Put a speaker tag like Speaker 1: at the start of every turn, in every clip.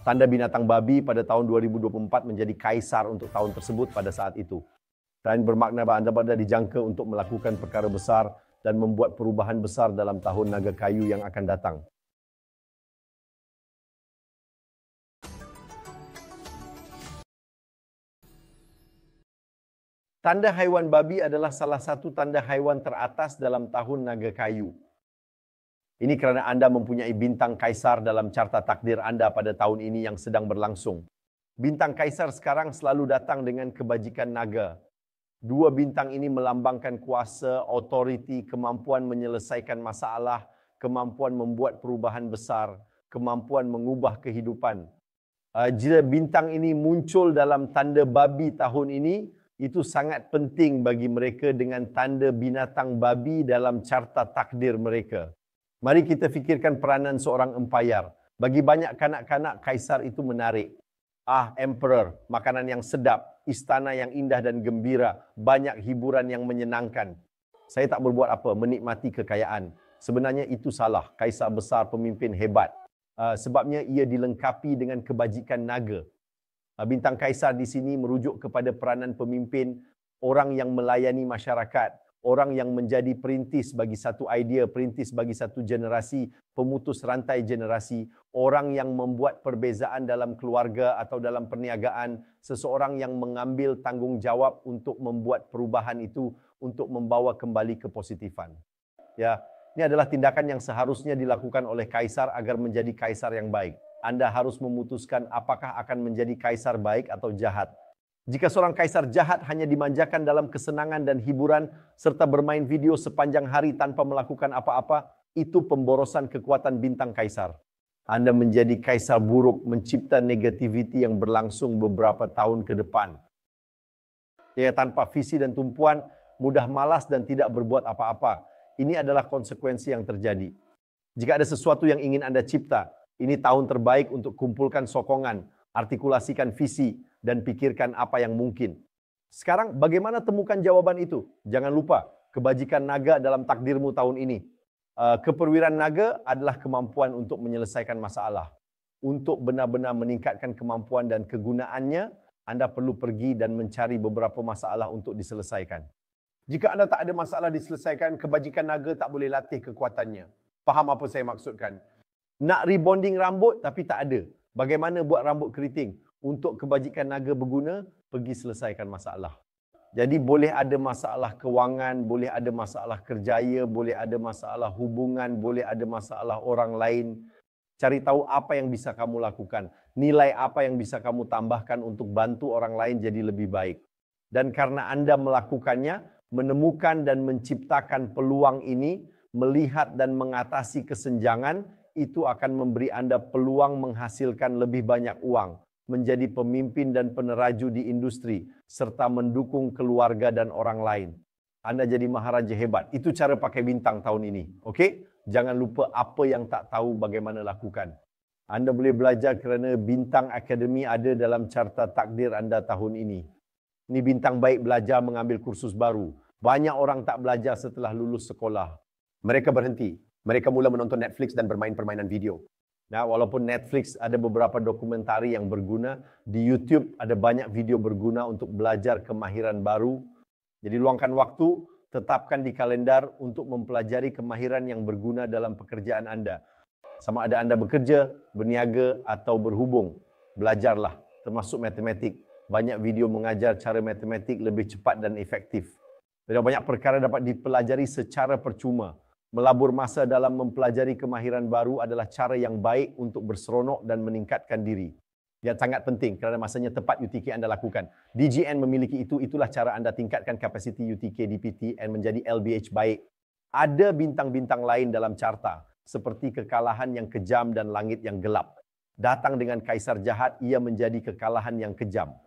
Speaker 1: Tanda binatang babi pada tahun 2024 menjadi kaisar untuk tahun tersebut pada saat itu. Dan bermakna bahawa anda berada dijangka untuk melakukan perkara besar dan membuat perubahan besar dalam tahun naga kayu yang akan datang. Tanda haiwan babi adalah salah satu tanda haiwan teratas dalam tahun naga kayu. Ini kerana anda mempunyai bintang kaisar dalam carta takdir anda pada tahun ini yang sedang berlangsung. Bintang kaisar sekarang selalu datang dengan kebajikan naga. Dua bintang ini melambangkan kuasa, autoriti, kemampuan menyelesaikan masalah, kemampuan membuat perubahan besar, kemampuan mengubah kehidupan. Jika bintang ini muncul dalam tanda babi tahun ini, itu sangat penting bagi mereka dengan tanda binatang babi dalam carta takdir mereka. Mari kita fikirkan peranan seorang empayar. Bagi banyak kanak-kanak, kaisar itu menarik. Emperor, makanan yang sedap, istana yang indah dan gembira, banyak hiburan yang menyenangkan. Saya tak berbuat apa, menikmati kekayaan. Sebenarnya itu salah. Kaisar besar, pemimpin hebat. Sebabnya ia dilengkapi dengan kebajikan naga. Bintang kaisar di sini merujuk kepada peranan pemimpin, orang yang melayani masyarakat, orang yang menjadi perintis bagi satu idea, perintis bagi satu generasi, pemutus rantai generasi, orang yang membuat perbezaan dalam keluarga atau dalam perniagaan, seseorang yang mengambil tanggungjawab untuk membuat perubahan itu untuk membawa kembali kepositifan. Ya, ini adalah tindakan yang seharusnya dilakukan oleh kaisar agar menjadi kaisar yang baik. Anda harus memutuskan apakah akan menjadi kaisar baik atau jahat. Jika seorang kaisar jahat hanya dimanjakan dalam kesenangan dan hiburan serta bermain video sepanjang hari tanpa melakukan apa-apa, itu pemborosan kekuatan bintang kaisar. Anda menjadi kaisar buruk, mencipta negativiti yang berlangsung beberapa tahun ke depan. Ya, tanpa visi dan tumpuan, mudah malas dan tidak berbuat apa-apa. Ini adalah konsekuensi yang terjadi. Jika ada sesuatu yang ingin Anda cipta, ini tahun terbaik untuk kumpulkan sokongan, artikulasikan visi, dan pikirkan apa yang mungkin. Sekarang bagaimana temukan jawaban itu? Jangan lupa, kebajikan naga dalam takdirmu tahun ini. Keperwiraan naga adalah kemampuan untuk menyelesaikan masalah. Untuk benar-benar meningkatkan kemampuan dan kegunaannya, Anda perlu pergi dan mencari beberapa masalah untuk diselesaikan. Jika Anda tak ada masalah diselesaikan, kebajikan naga tak boleh latih kekuatannya. Faham apa saya maksudkan? Nak rebonding rambut tapi tak ada. Bagaimana buat rambut keriting? Untuk kebajikan naga berguna, pergi selesaikan masalah. Jadi boleh ada masalah kewangan, boleh ada masalah kerjaya, boleh ada masalah hubungan, boleh ada masalah orang lain. Cari tahu apa yang bisa kamu lakukan. Nilai apa yang bisa kamu tambahkan untuk bantu orang lain jadi lebih baik. Dan karena Anda melakukannya, menemukan dan menciptakan peluang ini, melihat dan mengatasi kesenjangan, itu akan memberi Anda peluang menghasilkan lebih banyak uang, menjadi pemimpin dan peneraju di industri, serta mendukung keluarga dan orang lain. Anda jadi maharaja hebat. Itu cara pakai bintang tahun ini. Okey? Jangan lupa apa yang tak tahu bagaimana lakukan. Anda boleh belajar kerana bintang akademi ada dalam carta takdir Anda tahun ini. Ini bintang baik belajar mengambil kursus baru. Banyak orang tak belajar setelah lulus sekolah. Mereka berhenti. Mereka mula menonton Netflix dan bermain permainan video. Nah, walaupun Netflix ada beberapa dokumentari yang berguna, di YouTube ada banyak video berguna untuk belajar kemahiran baru. Jadi luangkan waktu, tetapkan di kalendar untuk mempelajari kemahiran yang berguna dalam pekerjaan Anda. Sama ada Anda bekerja, berniaga atau berhubung, belajarlah, termasuk matematik. Banyak video mengajar cara matematik lebih cepat dan efektif. Jadi banyak perkara dapat dipelajari secara percuma. Melabur masa dalam mempelajari kemahiran baru adalah cara yang baik untuk berseronok dan meningkatkan diri. Yang sangat penting kerana masanya tepat UTK Anda lakukan. DGN memiliki itu, itulah cara Anda tingkatkan kapasiti UTK DPTN menjadi LBH baik. Ada bintang-bintang lain dalam carta, seperti kekalahan yang kejam dan langit yang gelap. Datang dengan kaisar jahat, ia menjadi kekalahan yang kejam.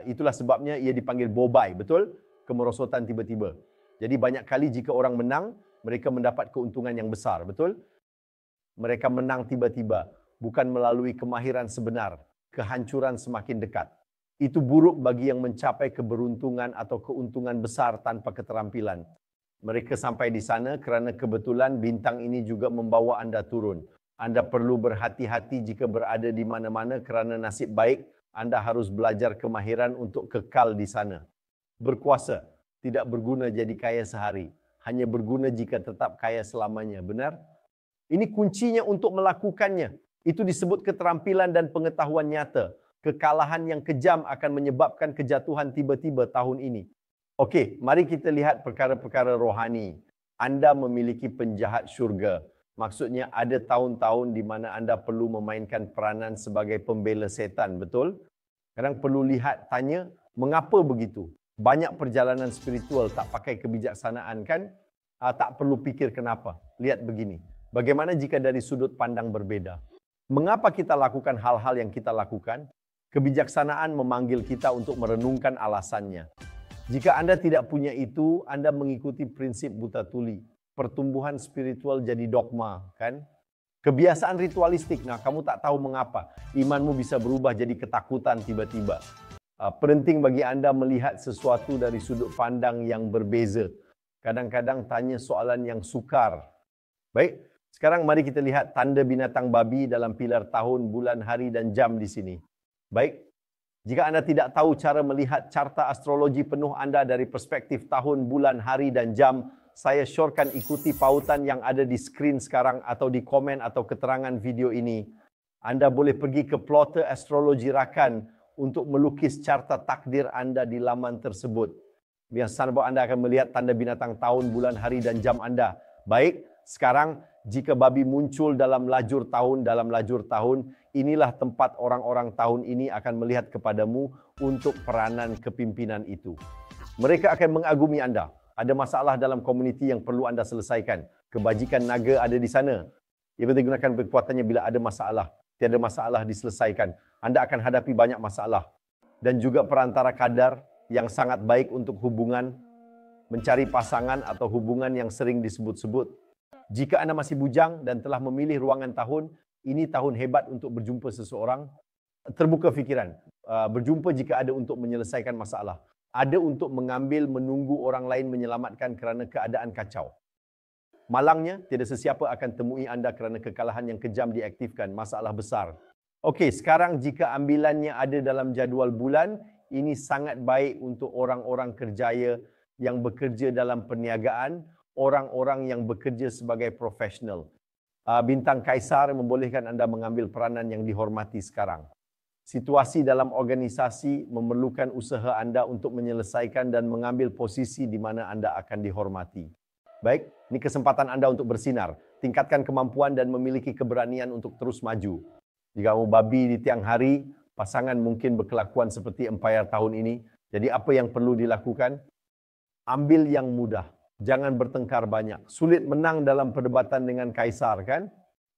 Speaker 1: Itulah sebabnya ia dipanggil bobai, betul? Kemerosotan tiba-tiba. Jadi banyak kali jika orang menang, mereka mendapat keuntungan yang besar, betul? Mereka menang tiba-tiba, bukan melalui kemahiran sebenar. Kehancuran semakin dekat. Itu buruk bagi yang mencapai keberuntungan atau keuntungan besar tanpa keterampilan. Mereka sampai di sana kerana kebetulan bintang ini juga membawa Anda turun. Anda perlu berhati-hati jika berada di mana-mana kerana nasib baik Anda harus belajar kemahiran untuk kekal di sana. Berkuasa, tidak berguna jadi kaya sehari. Hanya berguna jika tetap kaya selamanya. Benar? Ini kuncinya untuk melakukannya. Itu disebut keterampilan dan pengetahuan nyata. Kekalahan yang kejam akan menyebabkan kejatuhan tiba-tiba tahun ini. Okey, mari kita lihat perkara-perkara rohani. Anda memiliki penjahat syurga. Maksudnya ada tahun-tahun di mana anda perlu memainkan peranan sebagai pembela setan, betul? Kadang perlu lihat, tanya, mengapa begitu? Banyak perjalanan spiritual tak pakai kebijaksanaan kan? Tak perlu fikir kenapa. Lihat begini, bagaimana jika dari sudut pandang berbeda? Mengapa kita lakukan hal-hal yang kita lakukan? Kebijaksanaan memanggil kita untuk merenungkan alasannya. Jika anda tidak punya itu, anda mengikuti prinsip buta tuli. Pertumbuhan spiritual jadi dogma, kan? Kebiasaan ritualistik, nah kamu tak tahu mengapa. Imanmu bisa berubah jadi ketakutan tiba-tiba. Penting bagi anda melihat sesuatu dari sudut pandang yang berbeza. Kadang-kadang tanya soalan yang sukar. Baik, sekarang mari kita lihat tanda binatang babi dalam pilar tahun, bulan, hari dan jam di sini. Baik, jika anda tidak tahu cara melihat carta astrologi penuh anda dari perspektif tahun, bulan, hari dan jam, saya syorkan ikuti pautan yang ada di skrin sekarang atau di komen atau keterangan video ini. Anda boleh pergi ke plotter astrologi rakan untuk melukis carta takdir anda di laman tersebut. Biasanya anda akan melihat tanda binatang tahun, bulan, hari dan jam anda. Baik, sekarang jika babi muncul dalam lajur tahun, inilah tempat orang-orang tahun ini akan melihat kepadamu untuk peranan kepimpinan itu. Mereka akan mengagumi anda. Ada masalah dalam komuniti yang perlu anda selesaikan. Kebajikan naga ada di sana. Ia boleh gunakan kekuatannya bila ada masalah. Tiada masalah diselesaikan. Anda akan hadapi banyak masalah. Dan juga perantara kadar yang sangat baik untuk hubungan, mencari pasangan atau hubungan yang sering disebut-sebut. Jika anda masih bujang dan telah memilih ruangan tahun, ini tahun hebat untuk berjumpa seseorang. Terbuka fikiran. Berjumpa jika ada untuk menyelesaikan masalah. Ada untuk mengambil, menunggu orang lain menyelamatkan kerana keadaan kacau. Malangnya, tiada sesiapa akan temui anda kerana kekalahan yang kejam diaktifkan, masalah besar. Okey, sekarang jika ambilannya ada dalam jadual bulan, ini sangat baik untuk orang-orang kerjaya yang bekerja dalam perniagaan, orang-orang yang bekerja sebagai profesional. Bintang Kaisar membolehkan anda mengambil peranan yang dihormati sekarang. Situasi dalam organisasi memerlukan usaha anda untuk menyelesaikan dan mengambil posisi di mana anda akan dihormati. Baik, ini kesempatan anda untuk bersinar. Tingkatkan kemampuan dan memiliki keberanian untuk terus maju. Jika kamu babi di tiang hari, pasangan mungkin berkelakuan seperti empayar tahun ini. Jadi apa yang perlu dilakukan? Ambil yang mudah. Jangan bertengkar banyak. Sulit menang dalam perdebatan dengan Kaisar, kan?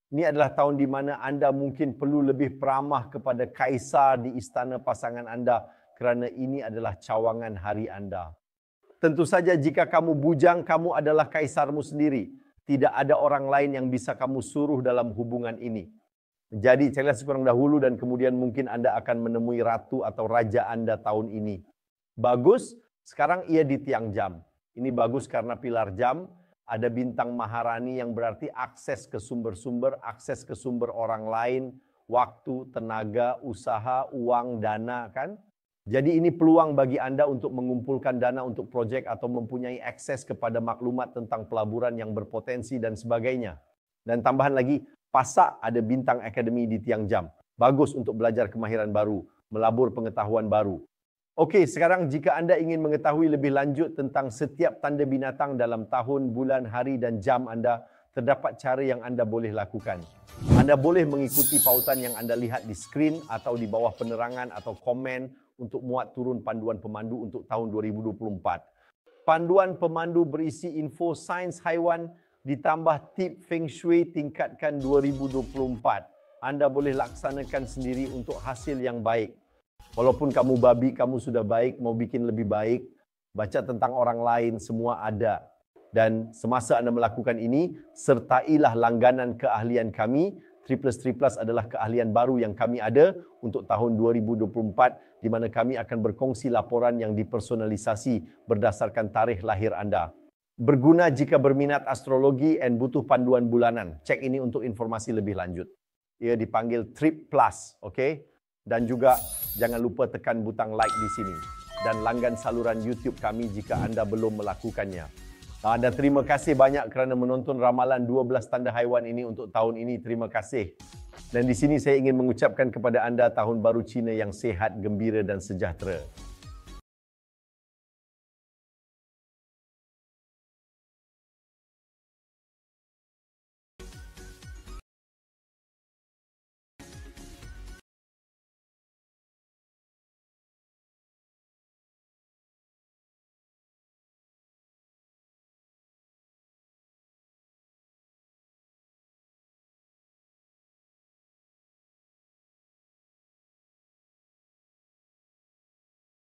Speaker 1: Ini adalah tahun di mana anda mungkin perlu lebih peramah kepada kaisar di istana pasangan anda kerana ini adalah cawangan hari anda. Tentu saja jika kamu bujang, kamu adalah kaisarmu sendiri. Tidak ada orang lain yang bisa kamu suruh dalam hubungan ini. Jadi carilah sekurang dahulu dan kemudian mungkin anda akan menemui ratu atau raja anda tahun ini. Bagus, sekarang ia di tiang jam. Ini bagus karena pilar jam. Ada bintang Maharani yang berarti akses ke sumber-sumber, akses ke sumber orang lain, waktu, tenaga, usaha, uang, dana, kan? Jadi ini peluang bagi anda untuk mengumpulkan dana untuk projek atau mempunyai akses kepada maklumat tentang pelaburan yang berpotensi dan sebagainya. Dan tambahan lagi, Pasak ada bintang akademi di tiang jam. Bagus untuk belajar kemahiran baru, melabur pengetahuan baru. Okey, sekarang jika anda ingin mengetahui lebih lanjut tentang setiap tanda binatang dalam tahun, bulan, hari dan jam anda, terdapat cara yang anda boleh lakukan. Anda boleh mengikuti pautan yang anda lihat di skrin atau di bawah penerangan atau komen untuk muat turun panduan pemandu untuk tahun 2024. Panduan pemandu berisi info sains haiwan ditambah tip Feng Shui tingkatkan 2024. Anda boleh laksanakan sendiri untuk hasil yang baik. Walaupun kamu babi, kamu sudah baik, mau bikin lebih baik, baca tentang orang lain, semua ada. Dan semasa anda melakukan ini, sertailah langganan keahlian kami. Triplus adalah keahlian baru yang kami ada untuk tahun 2024, di mana kami akan berkongsi laporan yang dipersonalisasi berdasarkan tarikh lahir anda. Berguna jika berminat astrologi dan butuh panduan bulanan. Cek ini untuk informasi lebih lanjut. Ia dipanggil Trip Plus, okey? Dan juga jangan lupa tekan butang like di sini dan langgan saluran YouTube kami jika anda belum melakukannya. Dan terima kasih banyak kerana menonton ramalan 12 tanda haiwan ini untuk tahun ini. Terima kasih. Dan di sini saya ingin mengucapkan kepada anda tahun baru Cina yang sihat, gembira dan sejahtera.